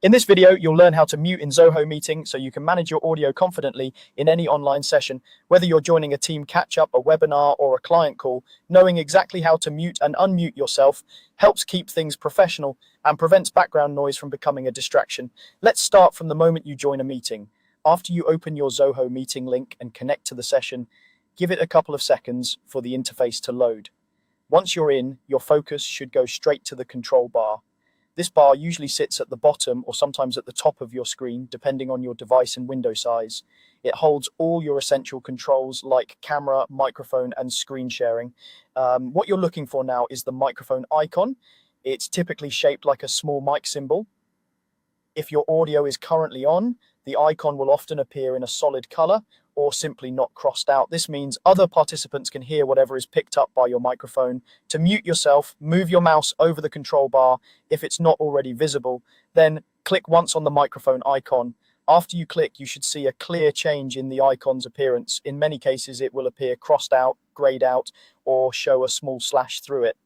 In this video, you'll learn how to mute in Zoho Meeting so you can manage your audio confidently in any online session. Whether you're joining a team catch-up, a webinar, or a client call, knowing exactly how to mute and unmute yourself helps keep things professional and prevents background noise from becoming a distraction. Let's start from the moment you join a meeting. After you open your Zoho Meeting link and connect to the session, give it a couple of seconds for the interface to load. Once you're in, your focus should go straight to the control bar. This bar usually sits at the bottom or sometimes at the top of your screen, depending on your device and window size. It holds all your essential controls like camera, microphone, and screen sharing. What you're looking for now is the microphone icon. It's typically shaped like a small mic symbol. If your audio is currently on, the icon will often appear in a solid color or simply not crossed out. This means other participants can hear whatever is picked up by your microphone. To mute yourself, move your mouse over the control bar. If it's not already visible, then click once on the microphone icon. After you click, you should see a clear change in the icon's appearance. In many cases, it will appear crossed out, grayed out, or show a small slash through it.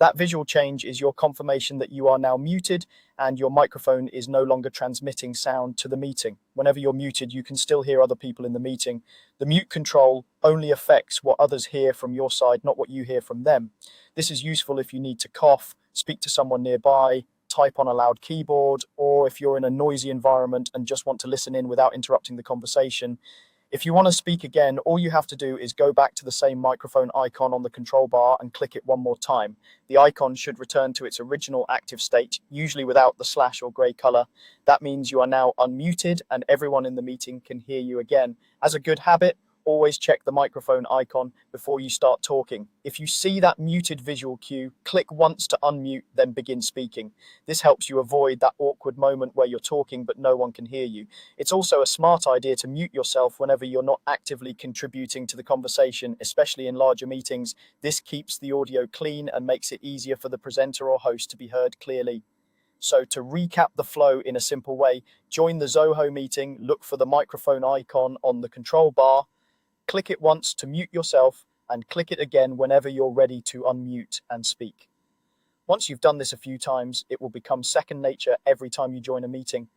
That visual change is your confirmation that you are now muted and your microphone is no longer transmitting sound to the meeting. Whenever you're muted, you can still hear other people in the meeting. The mute control only affects what others hear from your side, not what you hear from them. This is useful if you need to cough, speak to someone nearby, type on a loud keyboard, or if you're in a noisy environment and just want to listen in without interrupting the conversation. If you want to speak again, all you have to do is go back to the same microphone icon on the control bar and click it one more time. The icon should return to its original active state, usually without the slash or grey color. That means you are now unmuted and everyone in the meeting can hear you again. As a good habit, always check the microphone icon before you start talking. If you see that muted visual cue, click once to unmute, then begin speaking. This helps you avoid that awkward moment where you're talking but no one can hear you. It's also a smart idea to mute yourself whenever you're not actively contributing to the conversation, especially in larger meetings. This keeps the audio clean and makes it easier for the presenter or host to be heard clearly. So to recap the flow in a simple way, join the Zoho meeting, look for the microphone icon on the control bar, click it once to mute yourself, and click it again whenever you're ready to unmute and speak. Once you've done this a few times, it will become second nature every time you join a meeting.